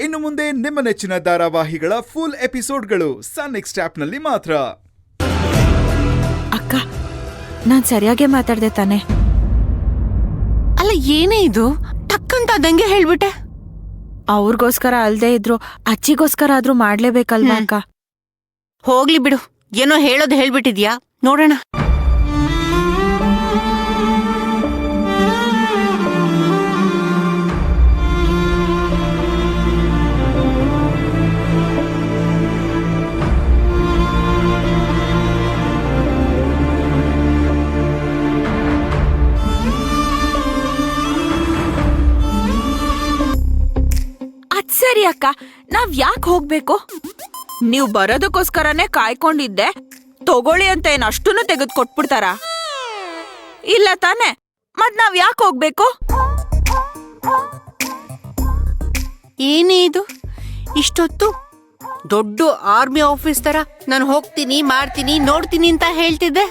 ಇನ್ನು ಮುಂದೆ ನಿಮ್ಮ ನೆಚ್ಚಿನ ಧಾರಾವಾಹಿಗಳ ಫುಲ್ ಎಪಿಸೋಡ್ಗಳು ಸನ್ ನೆಕ್ಸ್ಟ್ ಆಪ್ನಲ್ಲಿ ಮಾತ್ರ. ಅಕ್ಕ, ನಾನ್ ಸರಿಯಾಗಿ ಮಾತಾಡ್ದೆ ತಾನೆ? ಅಲ್ಲ, ಏನೇ ಇದು ಟಕ್ಕಂತ ಅದಂಗೆ ಹೇಳ್ಬಿಟ್ಟೆ. ಅವ್ರಿಗೋಸ್ಕರ ಅಲ್ದೇ ಇದ್ರು ಅಜ್ಜಿಗೋಸ್ಕರ ಆದ್ರೂ ಮಾಡ್ಲೇಬೇಕಲ್ವಾ ಅಕ್ಕ? ಹೋಗ್ಲಿ ಬಿಡು, ಏನೋ ಹೇಳೋದು ಹೇಳ್ಬಿಟ್ಟಿದ್ಯಾ, ನೋಡೋಣ. ಸರಿ ಅಕ್ಕ, ನಾವ್ ಯಾಕೆ ಹೋಗ್ಬೇಕು? ನೀವ್ ಬರೋದಕ್ಕೋಸ್ಕರನೇ ಕಾಯ್ಕೊಂಡಿದ್ದೆ. ತಗೊಳ್ಳಿ ಅಂತ ಏನ್ ಅಷ್ಟನ್ನು ತೆಗೆದು ಕೊಟ್ಬಿಡ್ತಾರ? ಇಲ್ಲ ತಾನೆ? ಮತ್ ನಾವ್ ಯಾಕೆ ಹೋಗ್ಬೇಕು? ಏನೇ ಇದು ಇಷ್ಟೊತ್ತು ದೊಡ್ಡ ಆರ್ಮಿ ಆಫೀಸ್ ತರ ನಾನು ಹೋಗ್ತೀನಿ, ಮಾಡ್ತೀನಿ, ನೋಡ್ತೀನಿ ಅಂತ ಹೇಳ್ತಿದ್ದೆ.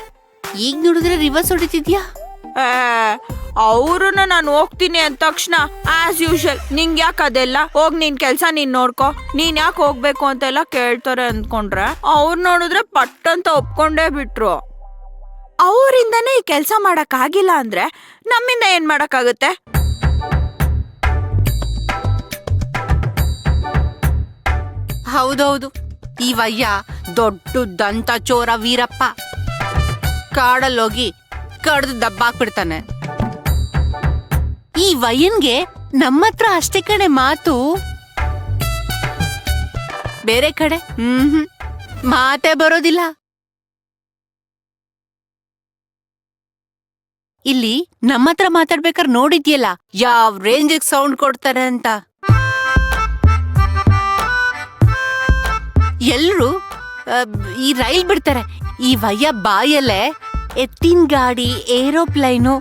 ಈಗ ನೋಡಿದ್ರೆ ರಿವರ್ಸ್ ಹೊಡಿತಿದ್ಯಾ? ಅವ್ರನ್ನ ನಾನು ಹೋಗ್ತೀನಿ ಅಂದ ತಕ್ಷಣ ಆಸ್ ಯೂಶಲ್ ನಿಂಗ್ ಯಾಕೆ ಅದೆಲ್ಲ, ಹೋಗ್ ನಿನ್ ಕೆಲ್ಸ ನೀನ್ ನೋಡ್ಕೊ, ನೀನ್ ಯಾಕೆ ಹೋಗ್ಬೇಕು ಅಂತೆಲ್ಲ ಕೇಳ್ತಾರೆ ಅಂದ್ಕೊಂಡ್ರೆ, ಅವ್ರು ನೋಡಿದ್ರೆ ಪಟ್ಟಂತ ಒಪ್ಕೊಂಡೇ ಬಿಟ್ರು. ಅವರಿಂದನೇ ಈ ಕೆಲ್ಸ ಮಾಡಕ್ ಆಗಿಲ್ಲ ಅಂದ್ರೆ ನಮ್ಮಿಂದ ಏನ್ ಮಾಡಕ್ಕಾಗುತ್ತೆ? ಹೌದೌದು, ಈ ವಯ್ಯ ದೊಡ್ಡ ದಂತ ಚೋರ ವೀರಪ್ಪ ಕಾಡಲ್ಲೋಗಿ ಕಡ್ದು ದಬ್ಬಾಕ್ಬಿಡ್ತಾನೆ. ಈ ವಯ್ಯನ್ಗೆ ನಮ್ಮತ್ರ ಅಷ್ಟೇ ಕಡೆ ಮಾತು, ಬೇರೆ ಕಡೆ ಮಾತೇ ಬರೋದಿಲ್ಲ. ಇಲ್ಲಿ ನಮ್ಮತ್ರ ಮಾತಾಡ್ಬೇಕಾದ್ರೆ ನೋಡಿದ್ಯಲ್ಲ ಯಾವ ರೇಂಜಿಗೆ ಸೌಂಡ್ ಕೊಡ್ತಾರೆ ಅಂತ. ಎಲ್ರು ಈ ರೈಲ್ ಬಿಡ್ತಾರೆ, ಈ ವಯ್ಯ ಬಾಯಲ್ಲೇ ಎತ್ತಿನ ಗಾಡಿ, ಏರೋಪ್ಲೈನು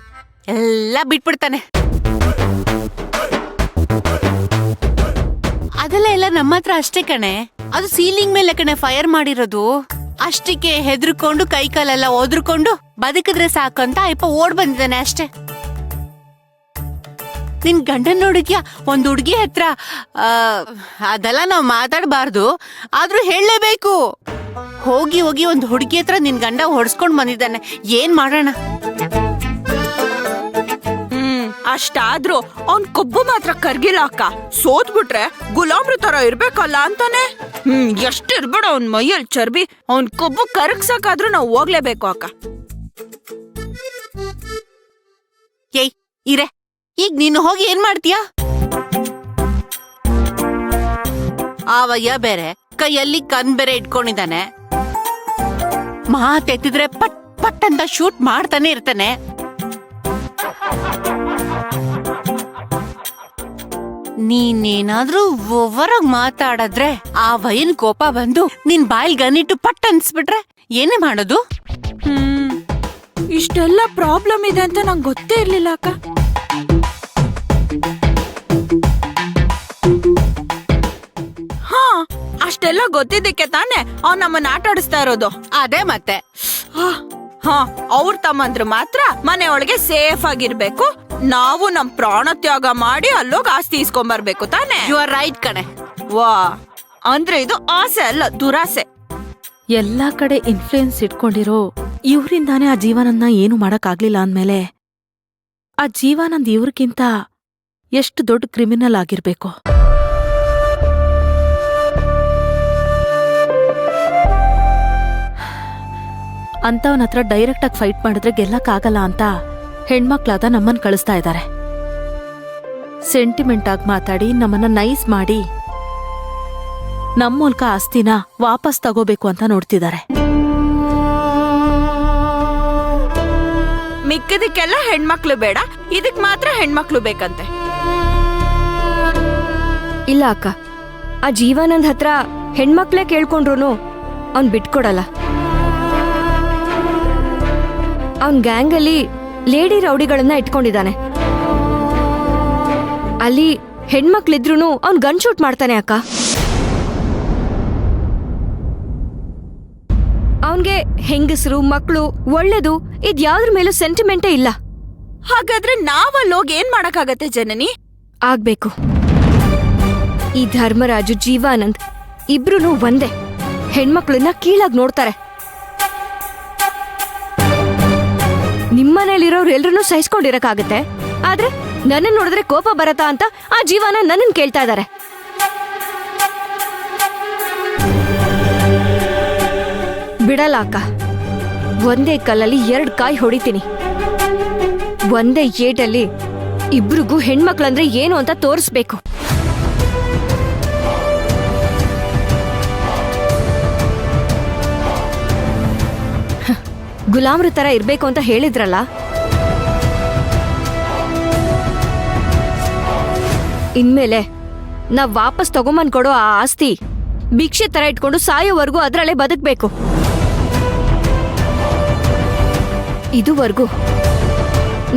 ಎಲ್ಲ ಬಿಟ್ಬಿಡ್ತಾನೆ. ಅದೆಲ್ಲ ಎಲ್ಲ ನಮ್ಮ ಹತ್ರ ಅಷ್ಟೇ ಕಣೆ. ಅದು ಸೀಲಿಂಗ್ ಮೇಲೆ ಕಣೆ ಫೈರ್ ಮಾಡಿರೋದು. ಅಷ್ಟಕ್ಕೆ ಹೆದರ್ಕೊಂಡು ಕೈ ಕಾಲೆಲ್ಲ ಒದ್ರಕೊಂಡು ಬದುಕಿದ್ರೆ ಸಾಕು ಅಂತ ಅಯ್ಯಪ್ಪ ಓಡ್ ಬಂದಿದ್ದಾನೆ ಅಷ್ಟೇ. ನಿನ್ ಗಂಡನ್ ನೋಡಿದ್ಯಾ? ಒಂದ್ ಹುಡ್ಗಿ ಹತ್ರ ಅದೆಲ್ಲ ನಾವ್ ಮಾತಾಡ್ಬಾರ್ದು, ಆದ್ರೂ ಹೇಳಲೇಬೇಕು. ಹೋಗಿ ಹೋಗಿ ಒಂದ್ ಹುಡ್ಗಿ ಹತ್ರ ನಿನ್ ಗಂಡ ಹೊಡ್ಸ್ಕೊಂಡ್ ಬಂದಿದ್ದಾನೆ. ಏನ್ ಮಾಡೋಣ? ಅಷ್ಟಾದ್ರೂ ಅವ್ನ್ ಕೊಬ್ಬು ಮಾತ್ರ ಕರ್ಗಿಲ್ಲ ಅಕ್ಕ. ಸೋತ್ಬಿಟ್ರೆ ಗುಲಾಮ್ರ ತರ ಇರ್ಬೇಕಲ್ಲ ಅಂತಾನೆ. ಎಷ್ಟಿರ್ಬೇಡ ಅವ್ನ್ ಮೈಯಲ್ಲಿ ಚರ್ಬಿ, ಅವ್ನ್ ಕೊಬ್ಬು ಕರಗ್ಸಕ್ಕಾದ್ರೂ ನಾವ್ ಹೋಗ್ಲೇಬೇಕು ಅಕ್ಕ. ಏಯ್ ಇರೆ, ಈಗ ನೀನು ಹೋಗಿ ಏನ್ ಮಾಡ್ತೀಯ? ಆವಯ್ಯ ಬೇರೆ ಕೈಯಲ್ಲಿ ಕನ್ ಬೇರೆ ಇಟ್ಕೊಂಡಿದ್ದಾನೆ. ಮಾತೆತ್ತಿದ್ರೆ ಪಟ್ ಪಟ್ ಅಂತ ಶೂಟ್ ಮಾಡ್ತಾನೆ ಇರ್ತಾನೆ. ನೀನೇನಾದ್ರೂ ಓವರಾಗ್ ಮಾತಾಡದ್ರೆ ಆ ವಯನ್ ಕೋಪ ಬಂದು ನಿನ್ ಬಾಯಿಲ್ ಗನ್ನಿಟ್ಟು ಪಟ್ ಅನ್ಸ್ಬಿಟ್ರೆ ಏನೇ ಮಾಡೋದು? ಇಷ್ಟೆಲ್ಲ ಪ್ರಾಬ್ಲಮ್ ಇದೆ ಅಂತ ನಂಗೆ ಗೊತ್ತೇ ಇರ್ಲಿಲ್ಲ ಅಕ್ಕ. ಅಷ್ಟೆಲ್ಲ ಗೊತ್ತಿದ್ದಕ್ಕೆ ತಾನೆ ಅವ್ನ್ ನಮ್ಮನ್ನ ಆಟ ಆಡಿಸ್ತಾ ಇರೋದು. ಅದೇ ಮತ್ತೆ. ಅವ್ರ ತಮ್ಮಂದ್ರು ಮಾತ್ರ ಮನೆ ಒಳಗೆ ಸೇಫ್ ಆಗಿರ್ಬೇಕು, ನಾವು ನಮ್ ಪ್ರಾಣ ತ್ಯಾಗ ಮಾಡಿ ಅಲ್ಲೋಗ ಆಸ್ತಿ ಇಸ್ಕೊಂಬರ್ಬೇಕು ತಾನೆ. ಯು ಆರ್ ರೈಟ್ ಕಣೆ. ವಾ, ಅಂದ್ರೆ ಇದು ಆಸೆ ಅಲ್ಲ, ದುರಾಸೆ. ಎಲ್ಲಾ ಕಡೆ ಇನ್ಫ್ಲೂಯೆನ್ಸ್ ಇಟ್ಕೊಂಡಿರೋ ಇವ್ರಿಂದಾನೇ ಆ ಜೀವನನ್ನ ಏನು ಮಾಡಕ್ಕಾಗ್ಲಿಲ್ಲ ಅಂದ್ಮೇಲೆ ಆ ಜೀವನಂದ್ ಇವ್ರಿಗಿಂತ ಎಷ್ಟು ದೊಡ್ಡ ಕ್ರಿಮಿನಲ್ ಆಗಿರ್ಬೇಕು. ಅಂತವನ ಹತ್ರ ಡೈರೆಕ್ಟ್ ಆಗಿ ಫೈಟ್ ಮಾಡಿದ್ರೆ ಗೆಲ್ಲಕ್ಕಾಗಲ್ಲ ಅಂತ ಹೆಣ್ಮಕ್ಳಾದ ನಮ್ಮನ್ ಕಳಿಸ್ತಾ ಇದ್ದಾರೆ. ಸೆಂಟಿಮೆಂಟ್ ಆಗಿ ಮಾತಾಡಿ ನಮ್ಮನ್ನ ನೈಸ್ ಮಾಡಿ ನಮ್ ಮೂಲಕ ಆಸ್ತಿನ ವಾಪಸ್ ತಗೋಬೇಕು ಅಂತ ನೋಡ್ತಿದ್ದಾರೆ. ಮಿಕ್ಕದಕ್ಕೆಲ್ಲ ಹೆಣ್ಮಕ್ಳು ಬೇಡ, ಇದಕ್ ಮಾತ್ರ ಹೆಣ್ಮಕ್ಳು ಬೇಕಂತೆ. ಇಲ್ಲ ಅಕ್ಕ, ಆ ಜೀವಾನಂದ್ ಹತ್ರ ಹೆಣ್ಮಕ್ಳೇ ಕೇಳ್ಕೊಂಡ್ರು ಅವ್ನ್ ಬಿಟ್ಕೊಡಲ್ಲ. ಅವನ್ ಗ್ಯಾಂಗ್ ಅಲ್ಲಿ ಲೇಡಿ ರೌಡಿಗಳನ್ನ ಇಟ್ಕೊಂಡಿದ್ದಾನೆ. ಅಲ್ಲಿ ಹೆಣ್ಮಕ್ಳಿದ್ರೂ ಅವ್ನ್ ಗನ್ ಶೂಟ್ ಮಾಡ್ತಾನೆ ಅಕ್ಕ. ಅವನ್ಗೆ ಹೆಂಗಸರು, ಮಕ್ಕಳು, ಒಳ್ಳೇದು ಇದ್ಯಾವ್ದ್ರ ಮೇಲೂ ಸೆಂಟಿಮೆಂಟೇ ಇಲ್ಲ. ಹಾಗಾದ್ರೆ ನಾವಲ್ಲೋಗಿ ಏನ್ ಮಾಡಕ್ಕಾಗತ್ತೆ ಜನನಿ? ಆಗ್ಬೇಕು. ಈ ಧರ್ಮರಾಜು ಜೀವಾನಂದ್ ಇಬ್ರು ಒಂದೇ. ಹೆಣ್ಮಕ್ಳನ್ನ ಕೀಳಾಗಿ ನೋಡ್ತಾರೆ. ನಿಮ್ಮನೇಲಿರೋರು ಎಲ್ರೂ ಸಹಿಸ್ಕೊಂಡಿರಕ್ಕಾಗತ್ತೆ, ಆದ್ರೆ ನನ್ನ ನೋಡಿದ್ರೆ ಕೋಪ ಬರತ್ತಾ ಅಂತ ಆ ಜೀವನ ನನ್ನನ್ ಕೇಳ್ತಾ ಇದ್ದಾರೆ. ಬಿಡಲ್ಲ ಅಕ್ಕ, ಒಂದೇ ಕಲ್ಲಲ್ಲಿ 2 ಕಾಯಿ ಹೊಡಿತೀನಿ. ಒಂದೇ ಏಟಲ್ಲಿ ಇಬ್ರಿಗೂ ಹೆಣ್ಮಕ್ಳಂದ್ರೆ ಏನು ಅಂತ ತೋರಿಸ್ಬೇಕು. ಗುಲಾಮ್ರ ತರ ಇರ್ಬೇಕು ಅಂತ ಹೇಳಿದ್ರಲ್ಲ, ಇನ್ಮೇಲೆ ನಾವ್ ವಾಪಸ್ ತಗೊಂಬಂದ್ ಕೊಡೋ ಆ ಆಸ್ತಿ ಭಿಕ್ಷೆ ತರ ಇಟ್ಕೊಂಡು ಸಾಯೋವರೆಗೂ ಅದ್ರಲ್ಲೇ ಬದುಕ್ಬೇಕು. ಇದುವರೆಗೂ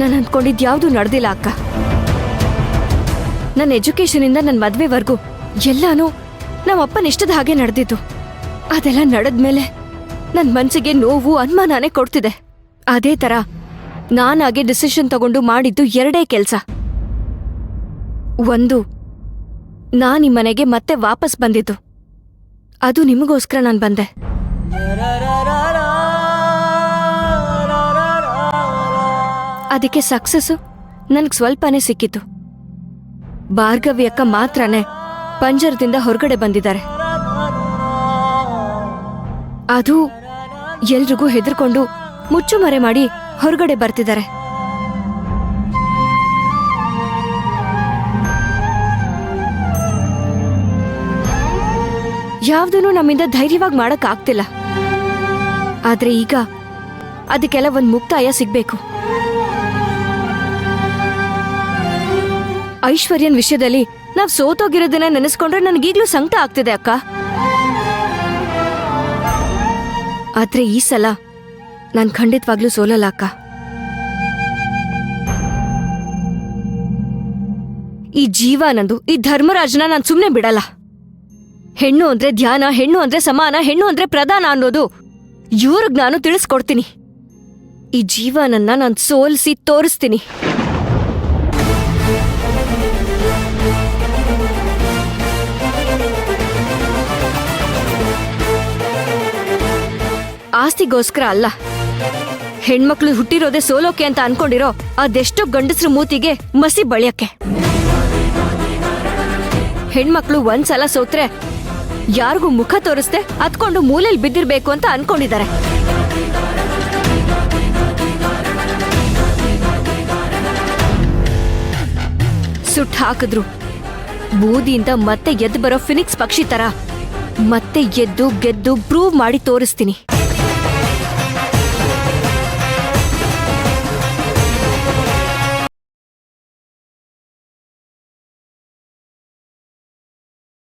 ನಾನು ಅಂದ್ಕೊಂಡಿದ್ ಯಾವ್ದು ನಡೆದಿಲ್ಲ ಅಕ್ಕ. ನನ್ನ ಎಜುಕೇಶನ್ ಇಂದ ನನ್ನ ಮದ್ವೆವರೆಗೂ ಎಲ್ಲಾನು ನಮ್ಮಪ್ಪನ ಇಷ್ಟದ ಹಾಗೆ ನಡೆದಿತ್ತು. ಅದೆಲ್ಲ ನಡೆದ್ಮೇಲೆ ನನ್ ಮನ್ಸಿಗೆ ನೋವು ಅನುಮಾನನೇ ಕೊಡ್ತಿದೆ. ಅದೇ ತರ ನಾನಾಗೆ ಡಿಸಿಷನ್ ತಗೊಂಡು ಮಾಡಿದ್ದು 2 ಕೆಲ್ಸ. ಒಂದು, ನಾನ್ ಈ ಮನೆಗೆ ಮತ್ತೆ ವಾಪಸ್ ಬಂದಿದ್ದು, ಅದು ನಿಮಗೋಸ್ಕರ ನಾನು ಬಂದೆ. ಅದಕ್ಕೆ ಸಕ್ಸಸ್ ನನ್ಗೆ ಸ್ವಲ್ಪನೇ ಸಿಕ್ಕಿತು. ಭಾರ್ಗವಿ ಅಕ್ಕ ಮಾತ್ರನೇ ಪಂಜರದಿಂದ ಹೊರಗಡೆ ಬಂದಿದ್ದಾರೆ. ಅದು ಎಲ್ರಿಗೂ ಹೆದರ್ಕೊಂಡು ಮುಚ್ಚುಮರೆ ಮಾಡಿ ಹೊರಗಡೆ ಬರ್ತಿದ್ದಾರೆ. ಯಾವ್ದೂ ನಮ್ಮಿಂದ ಧೈರ್ಯವಾಗಿ ಮಾಡಕ್ ಆಗ್ತಿಲ್ಲ. ಆದ್ರೆ ಈಗ ಅದಕ್ಕೆಲ್ಲ ಒಂದ್ ಮುಕ್ತಾಯ ಸಿಗ್ಬೇಕು. ಐಶ್ವರ್ಯನ್ ವಿಷಯದಲ್ಲಿ ನಾವ್ ಸೋತೋಗಿರೋದನ್ನ ನೆನೆಸ್ಕೊಂಡ್ರೆ ನನಗೀಗ್ಲೂ ಸಂಕಟ ಆಗ್ತಿದೆ ಅಕ್ಕ. ಆದ್ರೆ ಈ ಸಲ ನಾನ್ ಖಂಡಿತವಾಗ್ಲೂ ಸೋಲಲ್ಲ ಅಕ್ಕ. ಈ ಜೀವಾನಂದು, ಈ ಧರ್ಮರಾಜನ ನಾನ್ ಸುಮ್ನೆ ಬಿಡಲ್ಲ. ಹೆಣ್ಣು ಅಂದ್ರೆ ಧ್ಯಾನ, ಹೆಣ್ಣು ಅಂದ್ರೆ ಸಮಾನ, ಹೆಣ್ಣು ಅಂದ್ರೆ ಪ್ರಧಾನ ಅನ್ನೋದು ಇವ್ರಿಗ್ ನಾನು ತಿಳಿಸ್ಕೊಡ್ತೀನಿ. ಈ ಜೀವನನ್ನ ನಾನು ಸೋಲಿಸಿ ತೋರಿಸ್ತೀನಿ. ಆಸ್ತಿಗೋಸ್ಕರ ಅಲ್ಲ, ಹೆಣ್ಮಕ್ಳು ಹುಟ್ಟಿರೋದೇ ಸೋಲೋಕೆ ಅಂತ ಅನ್ಕೊಂಡಿರೋ ಅದೆಷ್ಟೋ ಗಂಡಸ್ರ ಮೂತಿಗೆ ಮಸಿ ಬಳಿಯಕ್ಕೆ. ಹೆಣ್ಮಕ್ಳು ಒಂದ್ಸಲ ಸೋತ್ರೆ ಯಾರಿಗೂ ಮುಖ ತೋರಿಸ್ದೆ ಹತ್ಕೊಂಡು ಮೂಲೆಯಲ್ಲಿ ಬಿದ್ದಿರ್ಬೇಕು ಅಂತ ಅನ್ಕೊಂಡಿದ್ದಾರೆ. ಸುಟ್ಟು ಹಾಕಿದ್ರು ಬೂದಿಯಿಂದ ಮತ್ತೆ ಎದ್ದು ಬರೋ ಫಿನಿಕ್ಸ್ ಪಕ್ಷಿ ತರ ಮತ್ತೆ ಎದ್ದು ಗೆದ್ದು ಪ್ರೂವ್ ಮಾಡಿ ತೋರಿಸ್ತೀನಿ.